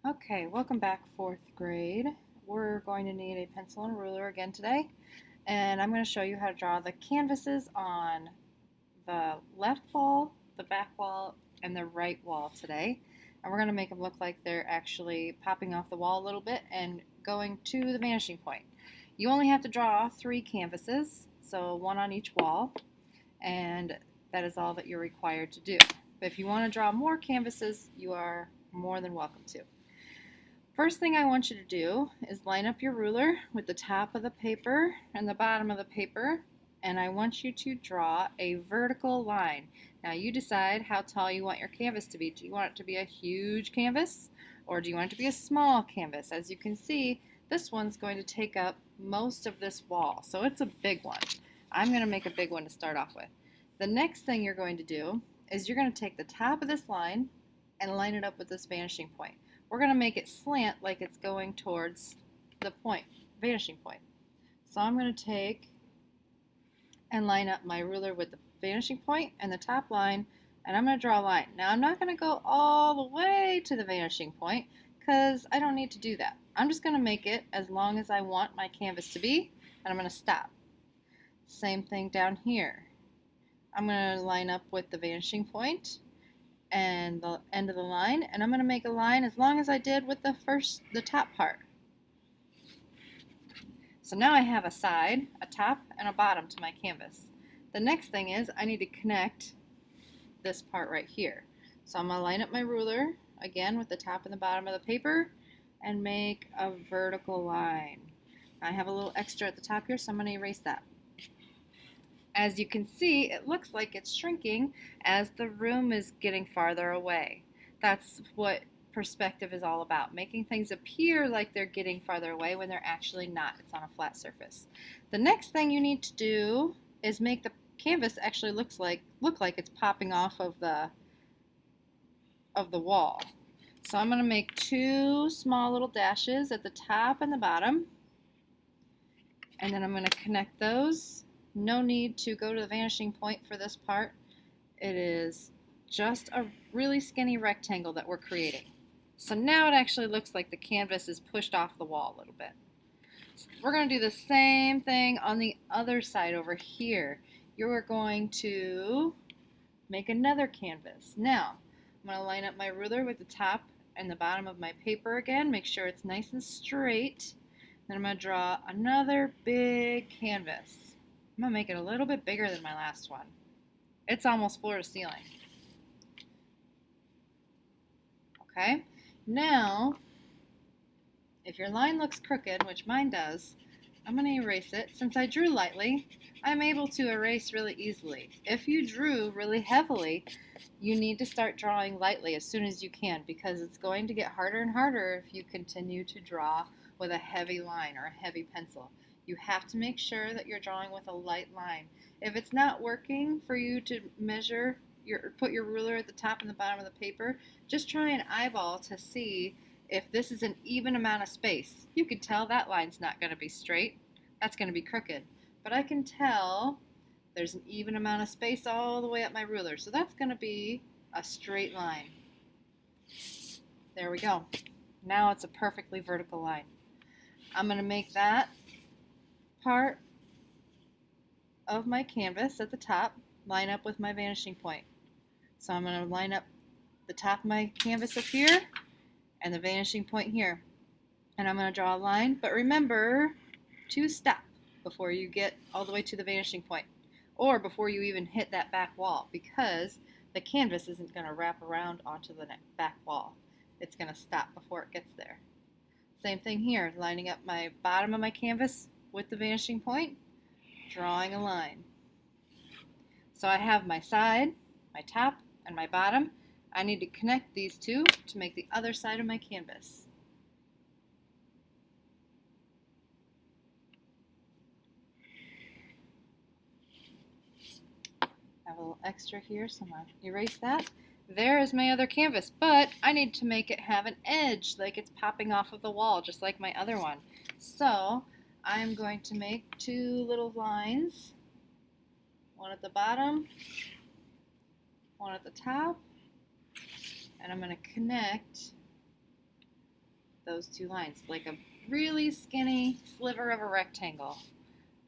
Okay, welcome back, fourth grade. We're going to need a pencil and ruler again today, and I'm going to show you how to draw the canvases on the left wall, the back wall, and the right wall today. And we're going to make them look like they're actually popping off the wall a little bit and going to the vanishing point. You only have to draw 3 canvases, so one on each wall, and that is all that you're required to do. But if you want to draw more canvases, you are more than welcome to. First thing I want you to do is line up your ruler with the top of the paper and the bottom of the paper, and I want you to draw a vertical line. Now you decide how tall you want your canvas to be. Do you want it to be a huge canvas, or do you want it to be a small canvas? As you can see, this one's going to take up most of this wall, so it's a big one. I'm going to make a big one to start off with. The next thing you're going to do is you're going to take the top of this line and line it up with this vanishing point. We're going to make it slant like it's going towards the point, vanishing point. So I'm going to take and line up my ruler with the vanishing point and the top line, and I'm going to draw a line. Now I'm not going to go all the way to the vanishing point because I don't need to do that. I'm just going to make it as long as I want my canvas to be, and I'm going to stop. Same thing down here. I'm going to line up with the vanishing point and the end of the line, and I'm going to make a line as long as I did with the top part. So now I have a side, a top, and a bottom to my canvas. The next thing is I need to connect this part right here. So I'm going to line up my ruler again with the top and the bottom of the paper and make a vertical line. I have a little extra at the top here, so I'm going to erase that. As you can see, it looks like it's shrinking as the room is getting farther away. That's what perspective is all about, making things appear like they're getting farther away when they're actually not. It's on a flat surface. The next thing you need to do is make the canvas actually look like it's popping off of the wall. So I'm going to make 2 small little dashes at the top and the bottom, and then I'm going to connect those. No need to go to the vanishing point for this part. It is just a really skinny rectangle that we're creating. So now it actually looks like the canvas is pushed off the wall a little bit. So we're going to do the same thing on the other side over here. You're going to make another canvas. Now, I'm going to line up my ruler with the top and the bottom of my paper again. Make sure it's nice and straight. Then I'm going to draw another big canvas. I'm going to make it a little bit bigger than my last one. It's almost floor to ceiling. Okay, now if your line looks crooked, which mine does, I'm going to erase it. Since I drew lightly, I'm able to erase really easily. If you drew really heavily, you need to start drawing lightly as soon as you can, because it's going to get harder and harder if you continue to draw with a heavy line or a heavy pencil. You have to make sure that you're drawing with a light line. If it's not working for you to put your ruler at the top and the bottom of the paper, just try an eyeball to see if this is an even amount of space. You can tell that line's not going to be straight. That's going to be crooked. But I can tell there's an even amount of space all the way up my ruler. So that's going to be a straight line. There we go. Now it's a perfectly vertical line. I'm going to make that part of my canvas at the top line up with my vanishing point. So I'm going to line up the top of my canvas up here and the vanishing point here. And I'm going to draw a line, but remember to stop before you get all the way to the vanishing point, or before you even hit that back wall, because the canvas isn't going to wrap around onto the back wall. It's going to stop before it gets there. Same thing here, lining up my bottom of my canvas with the vanishing point, drawing a line. So I have my side, my top, and my bottom. I need to connect these two to make the other side of my canvas. I have a little extra here, so I'm going to erase that. There is my other canvas, but I need to make it have an edge, like it's popping off of the wall, just like my other one. So I'm going to make 2 little lines, one at the bottom, one at the top, and I'm going to connect those two lines, like a really skinny sliver of a rectangle.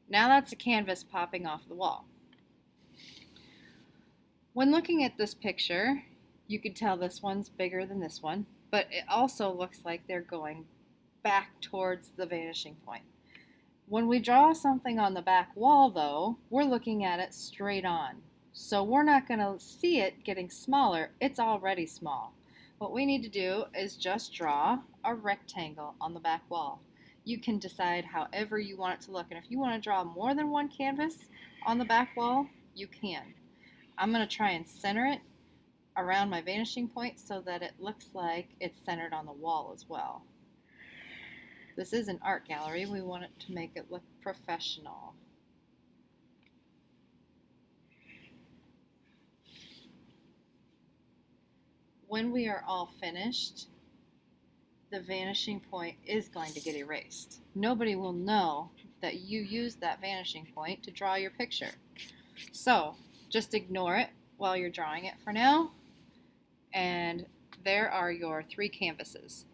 Now that's a canvas popping off the wall. When looking at this picture, you could tell this one's bigger than this one, but it also looks like they're going back towards the vanishing point. When we draw something on the back wall, though, we're looking at it straight on. So we're not going to see it getting smaller. It's already small. What we need to do is just draw a rectangle on the back wall. You can decide however you want it to look. And if you want to draw more than one canvas on the back wall, you can. I'm going to try and center it around my vanishing point so that it looks like it's centered on the wall as well. This is an art gallery. We want it to make it look professional. When we are all finished, the vanishing point is going to get erased. Nobody will know that you used that vanishing point to draw your picture. So just ignore it while you're drawing it for now. And there are your 3 canvases.